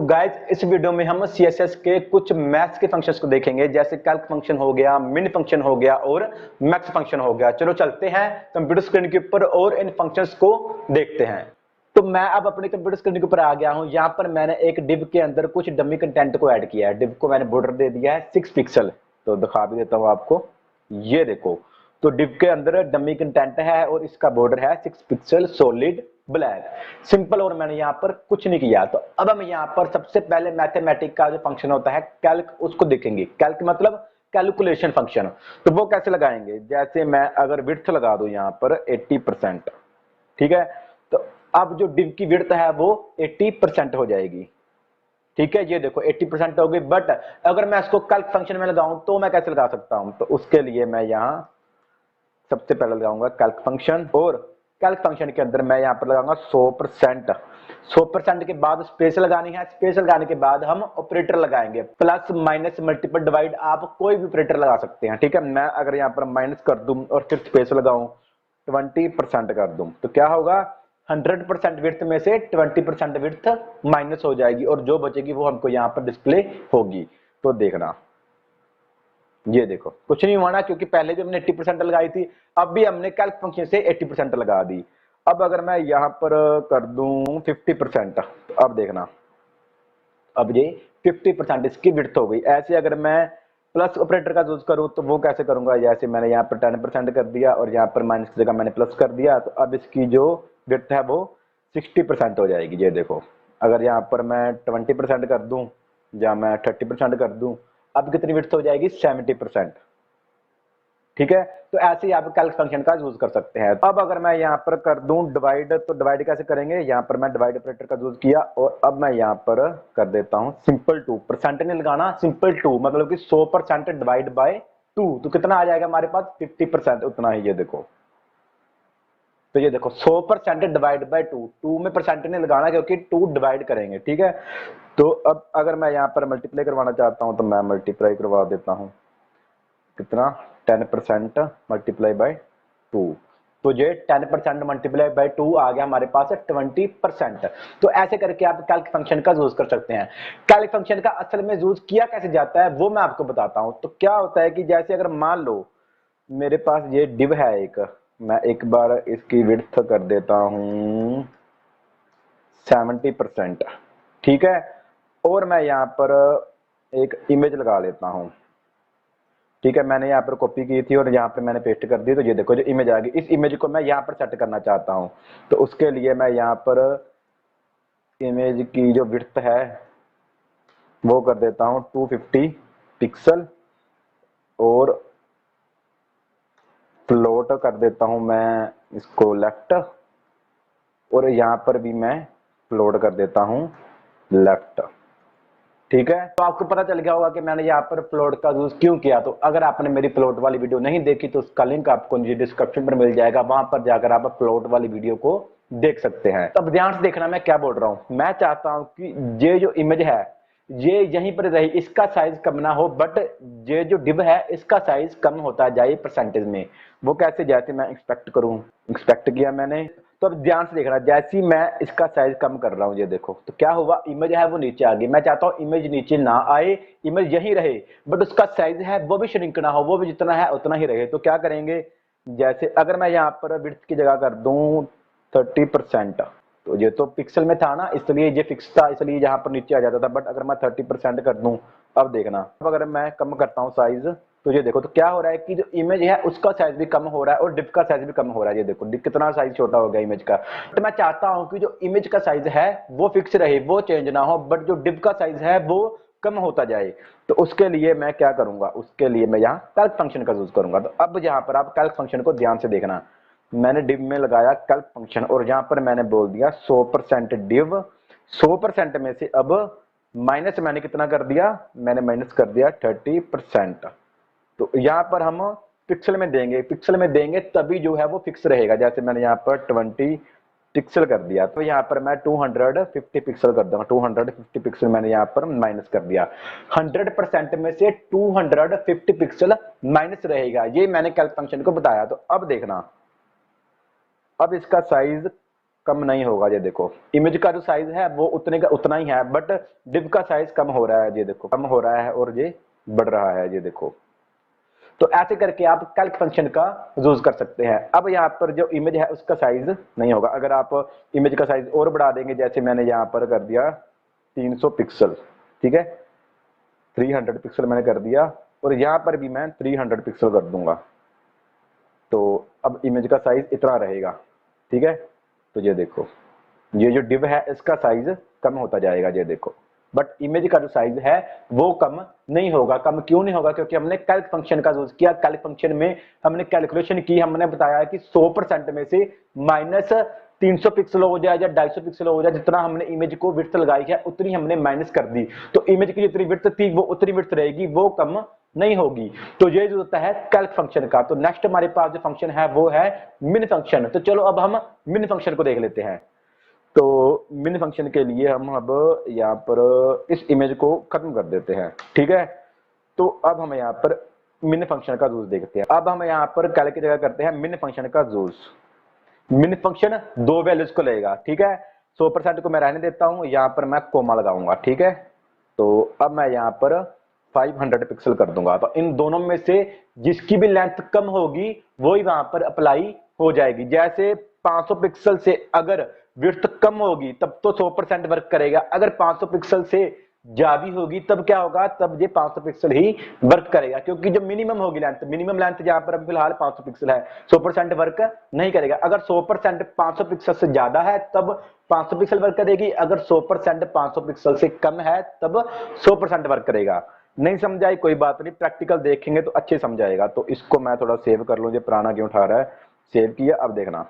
Guys इस video में हम CSS के कुछ मैथ्स के फंक्शंस को देखेंगे, जैसे कैल्क फंक्शन हो गया, मिन फंक्शन हो गया और मैक्स फंक्शन हो गया। चलो चलते हैं कंप्यूटर स्क्रीन के ऊपर और इन फंक्शंस को देखते हैं। तो मैं अब अपने कंप्यूटर स्क्रीन के ऊपर आ गया हूं। यहां पर मैंने एक डिव के अंदर कुछ डमी कंटेंट को ऐड किया है। डिव को मैंने बॉर्डर दे दिया है 6 पिक्सल। तो दिखा भी देता हूं आपको, ये देखो। तो डिव के अंदर डमी कंटेंट है और इसका बॉर्डर है 6 पिक्सल सॉलिड ब्लैक, सिंपल। और मैंने यहाँ पर कुछ नहीं किया। तो अब हम यहाँ पर सबसे पहले मैथमेटिक का जो फंक्शन होता है कैल्क, उसको देखेंगे। कैल्क मतलब कैलकुलेशन फंक्शन। तो वो कैसे लगाएंगे, जैसे मैं अगर विड्थ लगा दूं यहाँ पर 80%, ठीक है। तो अब जो डिव की विड्थ है वो 80% हो जाएगी, ठीक है। ये देखो 80% हो गई। बट अगर मैं इसको कैल्क फंक्शन में लगाऊं तो मैं कैसे लगा सकता हूं, तो उसके लिए मैं यहां सबसे पहले लगाऊंगा कैल्क फंक्शन। और कैल्क फंक्शन के अंदर मैं यहां पर लगाऊंगा 100%। 100% के बाद स्पेस लगानी है। स्पेस लगाने के बाद हम ऑपरेटर लगाएंगे, प्लस माइनस मल्टीपल डिवाइड, आप कोई भी ऑपरेटर लगा सकते हैं, ठीक है। मैं अगर यहां पर माइनस कर दूं और फिर स्पेस लगाऊं, 20% कर दूं, तो क्या होगा, 100% विड्थ में से 20% विड्थ माइनस हो जाएगी और जो बचेगी वो हमको यहाँ पर डिस्प्ले होगी। तो देखना, ये देखो कुछ नहीं हुआ ना, क्योंकि पहले भी हमने 80% लगाई थी, अब भी हमने कैल्क फंक्शन से 80% लगा दी। अब अगर मैं यहां पर कर दूं 50%, तो अब देखना, अब ये 50% इसकी विड्थ हो गई। ऐसे अगर मैं प्लस ऑपरेटर का यूज करूं तो वो कैसे करूंगा, जैसे मैंने यहाँ पर 10% कर दिया और यहाँ पर माइनस की जगह मैंने प्लस कर दिया, तो अब इसकी जो विड्थ है वो 60% हो जाएगी। ये देखो, अगर यहाँ पर मैं 20% कर दूं या मैं 30% कर दूं, अब कितनी विड्थ हो जाएगी, 70%, ठीक है। तो ऐसे ही आप कैल्क फंक्शन का यूज कर सकते हैं। अब अगर मैं यहाँ पर कर दूं डिवाइड, तो डिवाइड कैसे करेंगे, यहाँ पर मैं डिवाइड ऑपरेटर का यूज किया और अब मैं यहाँ पर कर देता हूँ सिंपल टू। परसेंट नहीं लगाना, सिंपल टू, मतलब कि 100% डिवाइड बाय 2, तो कितना आ जाएगा हमारे पास, 50%, उतना ही। ये देखो, तो ये देखो 100% डिवाइड बाय 2, 2 में परसेंट नहीं लगाना क्योंकि 2 डिवाइड करेंगे, ठीक है। तो अब अगर मैं यहाँ पर मल्टीप्लाई करवाना चाहता हूँ तो मैं मल्टीप्लाई करवा देता हूँ, कितना, 10% मल्टीप्लाई बाय 2। तो ये 10% मल्टीप्लाई बाय 2 आ गया हमारे पास 20%। तो ऐसे करके आप कैल्क फंक्शन का यूज कर सकते हैं। कैल्क फंक्शन का असल में यूज किया कैसे जाता है वो मैं आपको बताता हूं। तो क्या होता है कि जैसे अगर मान लो मेरे पास ये डिव है एक, मैं एक बार इसकी विड्थ कर देता हूं 70%, ठीक है। और मैं यहां पर एक इमेज लगा लेता हूं, ठीक है। मैंने यहाँ पर कॉपी की थी और यहाँ पर मैंने पेस्ट कर दी। तो ये देखो जो इमेज आ गई, इस इमेज को मैं यहाँ पर सेट करना चाहता हूँ। तो उसके लिए मैं यहाँ पर इमेज की जो विड्थ है वो कर देता हूँ 250 पिक्सल और फ्लोट कर देता हूँ मैं इसको लेफ्ट, और यहाँ पर भी मैं फ्लोट कर देता हूँ लेफ्ट, ठीक है। तो आपको पता चल गया होगा कि मैंने यहाँ पर प्लॉट का यूज क्यों किया। तो अगर आपने मेरी प्लॉट वाली वीडियो नहीं देखी तो उसका लिंक आपको नीचे डिस्क्रिप्शन पर मिल जाएगा, वहां पर जाकर आप प्लॉट वाली वीडियो को देख सकते हैं। तब ध्यान से देखना मैं क्या बोल रहा हूं। मैं चाहता हूं कि ये जो इमेज है ये यहीं पर रही, इसका साइज कम ना हो, बट ये जो डिव है इसका साइज कम होता जाए परसेंटेज में। वो कैसे, जैसे मैं एक्सपेक्ट करूं, एक्सपेक्ट किया मैंने। तो अब ध्यान से देखना, जैसे ही मैं इसका साइज कम कर रहा हूं, ये देखो, तो क्या हुआ, इमेज है वो नीचे आ गई। मैं चाहता हूं इमेज नीचे ना आए, इमेज यहीं रहे, बट उसका साइज है वो भी श्रिंक ना हो, वो भी जितना है उतना ही रहे। तो क्या करेंगे, जैसे अगर मैं यहाँ पर विड्थ की जगह कर दूं 30%, तो ये तो पिक्सल में था ना, इसलिए ये फिक्स था, इसलिए यहाँ पर नीचे आ जाता था। बट अगर मैं 30% कर दूं, अब देखना, अब अगर मैं कम करता हूँ साइज, तो ये देखो, तो क्या हो रहा है कि जो इमेज है उसका साइज भी कम हो रहा है और डिव का साइज भी कम हो रहा है। ये देखो कितना साइज छोटा हो गया इमेज का। तो मैं चाहता हूं कि जो इमेज का साइज है वो फिक्स रहे, वो चेंज ना हो, बट जो डिव का साइज है वो कम होता जाए। तो उसके लिए मैं क्या करूंगा, उसके लिए मैं यहाँ कैल्क फंक्शन का यूज करूंगा। तो अब यहाँ पर आप कैल्क फंक्शन को ध्यान से देखना, मैंने डिव में लगाया कैल्क फंक्शन और यहाँ पर मैंने बोल दिया 100% डिव। 100% में से अब माइनस मैंने कितना कर दिया, मैंने माइनस कर दिया 30%। तो यहाँ पर हम पिक्सल में देंगे, पिक्सल में देंगे तभी जो है वो फिक्स रहेगा। जैसे मैंने यहाँ पर 20 पिक्सल कर दिया, तो यहाँ पर मैं 250 पिक्सल कर दूंगा। 250 पिक्सल मैंने यहाँ पर माइनस कर दिया। 100% में से 250 पिक्सल माइनस रहेगा, ये मैंने कैल्क फंक्शन को बताया। तो अब देखना, अब इसका साइज कम नहीं होगा। ये देखो इमेज का जो साइज है वो उतने का उतना ही है, बट डिव का साइज कम हो रहा है। ये देखो कम हो रहा है और ये बढ़ रहा है। ये देखो, तो ऐसे करके आप कैल्क फंक्शन का यूज कर सकते हैं। अब यहाँ पर जो इमेज है उसका साइज नहीं होगा। अगर आप इमेज का साइज और बढ़ा देंगे, जैसे मैंने यहाँ पर कर दिया 300 पिक्सल, ठीक है, 300 पिक्सल मैंने कर दिया, और यहाँ पर भी मैं 300 पिक्सल कर दूंगा, तो अब इमेज का साइज इतना रहेगा, ठीक है। तो ये देखो ये जो डिव है इसका साइज कम होता जाएगा। ये देखो, बट इमेज का जो साइज है वो कम नहीं होगा। कम क्यों नहीं होगा? क्योंकि हमने कैल्क फंक्शन का यूज किया। कैल्क फंक्शन में हमने कैलकुलेशन की, हमने बताया कि 100% में से माइनस 300 पिक्सल हो जाए या 250 पिक्सल हो जाए, जितना हमने इमेज को विड्थ लगाई है उतनी हमने माइनस कर दी, तो इमेज की जितनी विड्थ थी वो उतनी विड्थ रहेगी, वो कम नहीं होगी। तो ये जो होता है कैल्क फंक्शन का। तो नेक्स्ट हमारे पास जो फंक्शन है वो है मिन फंक्शन। तो चलो अब हम मिन फंक्शन को देख लेते हैं। तो मिन फंक्शन के लिए हम अब यहाँ पर इस इमेज को खत्म कर देते हैं, ठीक है। तो अब हम यहाँ पर मिन फंक्शन का यूज देखते हैं। अब हम यहाँ पर कैल की जगह करते हैं मिन फंक्शन का यूज। मिन फंक्शन दो वैल्यूज को लेगा, ठीक है। 100% को मैं रहने देता हूं, यहाँ पर मैं कोमा लगाऊंगा, ठीक है। तो अब मैं यहाँ पर 500 पिक्सल कर दूंगा। तो इन दोनों में से जिसकी भी लेंथ कम होगी वही वहां पर अप्लाई हो जाएगी। जैसे 500 पिक्सल से अगर विड्थ कम होगी तब तो 100% वर्क करेगा। अगर 500 पिक्सल से ज्यादा होगी तब क्या होगा? तब ये 500 पिक्सल ही वर्क करेगा, क्योंकि जो मिनिमम होगी लेंथ, मिनिमम लेंथ जहां पर अभी फिलहाल 500 पिक्सल है, 100% वर्क नहीं करेगा। अगर 100% 500 पिक्सल से ज्यादा है तब 500 पिक्सल वर्क करेगी, अगर 100% 500 पिक्सल से कम है तब 100% वर्क करेगा। नहीं समझाई कोई बात नहीं, प्रैक्टिकल देखेंगे तो अच्छे समझाएगा। तो इसको मैं थोड़ा सेव कर लूं, ये पुराना क्यों उठा रहा है, सेव किया। अब देखना,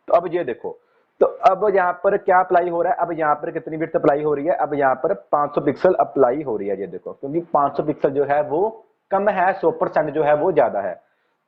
तो अब ये देखो, तो अब यहाँ पर क्या अप्लाई हो रहा है? अब यहाँ पर कितनी विड्थ अप्लाई हो रही है? अब यहाँ पर 500 पिक्सल अप्लाई हो रही है। ये देखो, क्योंकि 500 पिक्सल जो है वो कम है, 100% जो है वो ज्यादा है।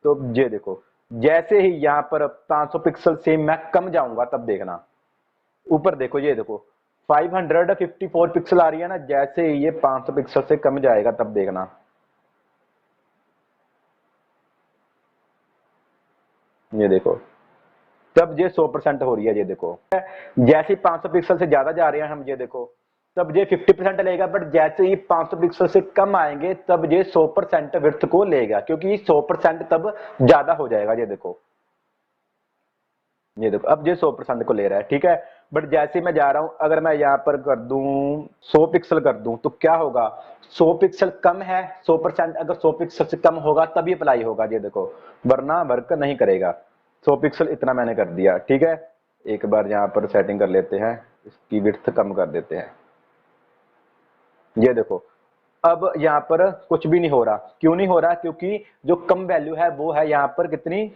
तो ये देखो, जैसे ही यहाँ पर 500 पिक्सल से मैं कम जाऊंगा तब देखना, ऊपर देखो, ये देखो 554 पिक्सल आ रही है ना। जैसे ही ये 500 पिक्सल से कम जाएगा तब देखना, ये देखो, तब ये 100% हो रही है। ये देखो, जैसे 500 पिक्सल से ज्यादा जा रहे हैं हम, ये देखो, तब ये 50% लेगा। बट जैसे ही 500 पिक्सल से कम आएंगे तब ये 100% विड्थ को लेगा, क्योंकि 100% तब ज्यादा हो जाएगा। ये देखो, ये देखो, अब ये 100% को ले रहा है, ठीक है। बट जैसे मैं जा रहा हूं, अगर मैं यहाँ पर कर दूं 100 पिक्सल कर दूं तो क्या होगा? 100 पिक्सल कम है, 100% अगर 100 पिक्सल से कम होगा तभी अप्लाई होगा। ये देखो, वरना वर्क नहीं करेगा। 100 पिक्सल इतना मैंने कर दिया, ठीक है। एक बार यहाँ पर सेटिंग कर लेते हैं, इसकी विड्थ कम कर देते हैं। ये देखो, अब यहाँ पर कुछ भी नहीं हो रहा। क्यों नहीं हो रहा? क्योंकि जो कम वैल्यू है वो है यहाँ पर कितनी,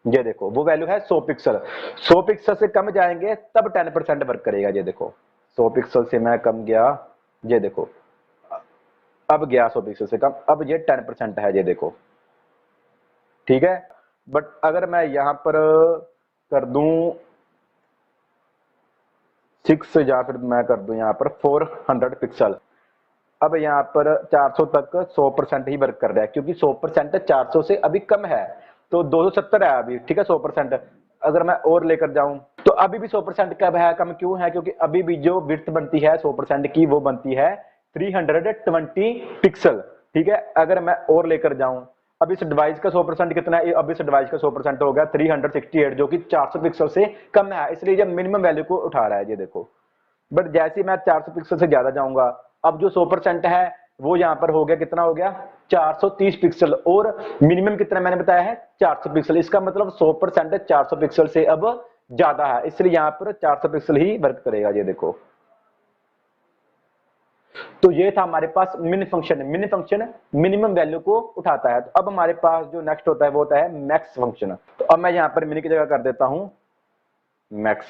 ये देखो, वो वैल्यू है 100 पिक्सल। 100 पिक्सल से कम जाएंगे तब 10% वर्क करेगा। ये देखो, 100 पिक्सल से मैं कम गया, ये देखो, अब गया 100 पिक्सल से कम, अब ये 10% है। ये देखो, ठीक है। बट अगर मैं यहां पर कर दूं 6 या फिर मैं कर दूं यहां पर 400 पिक्सल, अब यहाँ पर 400 तक 100% ही वर्क कर रहा है, क्योंकि 100% 400 से अभी कम है, तो 270 है अभी, ठीक है, 100%। अगर मैं और लेकर जाऊं तो अभी भी 100% कब है? कम क्यों है? क्योंकि अभी भी जो विड्थ बनती है 100% की वो बनती है 320 पिक्सल, ठीक है। अगर मैं और लेकर जाऊं, अब इस डिवाइस का 100% कितना है? अब इस डिवाइस का 100% हो गया 368, जो कि 400 पिक्सल से कम है, इसलिए जब मिनिमम वैल्यू को उठा रहा है। ये देखो, बट जैसे मैं 400 पिक्सल से ज्यादा जाऊंगा, अब जो 100% है वो यहां पर हो गया, कितना हो गया? 430 पिक्सल, और मिनिमम कितना मैंने बताया है? 400 पिक्सल। इसका मतलब 100% 400 पिक्सल से अब ज्यादा है, इसलिए यहां पर 400 पिक्सल ही वर्क करेगा। ये देखो, तो ये था हमारे पास मिन फंक्शन। मिन फंक्शन मिनिमम वैल्यू को उठाता है। तो अब हमारे पास जो नेक्स्ट होता है वो होता है मैक्स फंक्शन। तो अब मैं यहां पर मिन की जगह कर देता हूं मैक्स।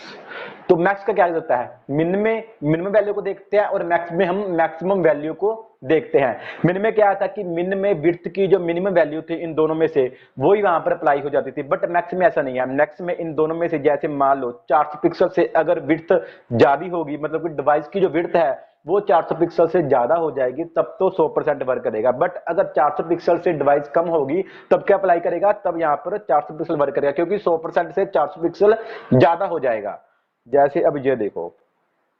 तो मैक्स का क्या होता है? मिन में मिनिमम वैल्यू को देखते हैं और मैक्स में हम मैक्सिमम वैल्यू को देखते हैं। मिन में क्या था कि मिन में विड्थ की जो मिनिमम वैल्यू थी इन दोनों में से वो ही वहां पर अप्लाई हो जाती थी, बट मैक्स में ऐसा नहीं है। मैक्स में इन दोनों में से, जैसे मान लो 400 पिक्सल से अगर विड्थ ज्यादा होगी, मतलब कि डिवाइस की जो विड्थ है वो 400 पिक्सल से ज्यादा हो जाएगी, तब तो 100% वर्क करेगा। बट अगर 400 पिक्सल से डिवाइस कम होगी तब क्या अप्लाई करेगा? तब यहां पर 400 पिक्सल वर्क करेगा, क्योंकि 100% से 400 पिक्सल ज्यादा हो जाएगा। जैसे अब ये देखो,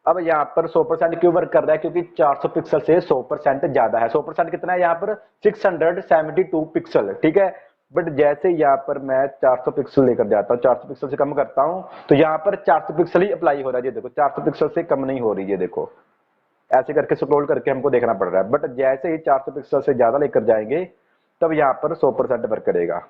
अब यहाँ पर 100% क्यों वर्क कर रहा है, क्योंकि 400 पिक्सल से 100% ज्यादा है। 100% कितना है यहाँ पर, 672 पिक्सल, ठीक है। बट जैसे यहाँ पर मैं 400 पिक्सल लेकर जाता हूँ, 400 पिक्सल से कम करता हूँ, तो यहाँ पर 400 पिक्सल ही अप्लाई हो रहा है। ये देखो 400 पिक्सल से कम नहीं हो रही है, देखो ऐसे करके स्क्रॉल करके हमको देखना पड़ रहा है। बट जैसे ही 400 पिक्सल से ज्यादा लेकर जाएंगे तब यहाँ पर 100% वर्क करेगा।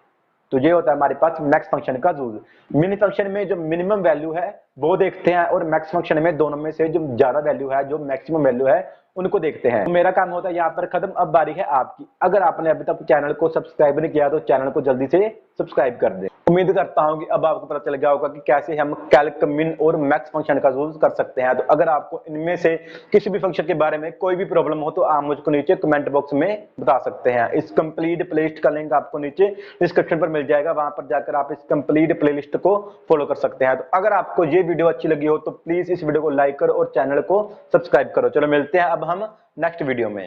तो ये होता है हमारे पास मैक्स फंक्शन का यूज। मिनी फंक्शन में जो मिनिमम वैल्यू है वो देखते हैं, और मैक्स फंक्शन में दोनों में से जो ज्यादा वैल्यू है, जो मैक्सिमम वैल्यू है, उनको देखते हैं। तो मेरा काम होता है यहाँ पर खत्म, अब बारी है आपकी। अगर आपने अभी तक चैनल को सब्सक्राइब नहीं किया तो चैनल को जल्दी से सब्सक्राइब कर दें। उम्मीद करता हूं कि अब आपको पता चल गया होगा कि कैसे हम कैल्क मिन और मैक्स फंक्शन का यूज कर सकते हैं। तो अगर आपको इनमें से किसी भी फंक्शन के बारे में कोई भी प्रॉब्लम हो तो आप मुझको नीचे कमेंट बॉक्स में बता सकते हैं। इस कंप्लीट प्लेलिस्ट का लिंक आपको नीचे डिस्क्रिप्शन पर मिल जाएगा, वहां पर जाकर आप इस कंप्लीट प्लेलिस्ट को फॉलो कर सकते हैं। तो अगर आपको ये वीडियो अच्छी लगी हो तो प्लीज इस वीडियो को लाइक करो और चैनल को सब्सक्राइब करो। चलो मिलते हैं अब हम नेक्स्ट वीडियो में।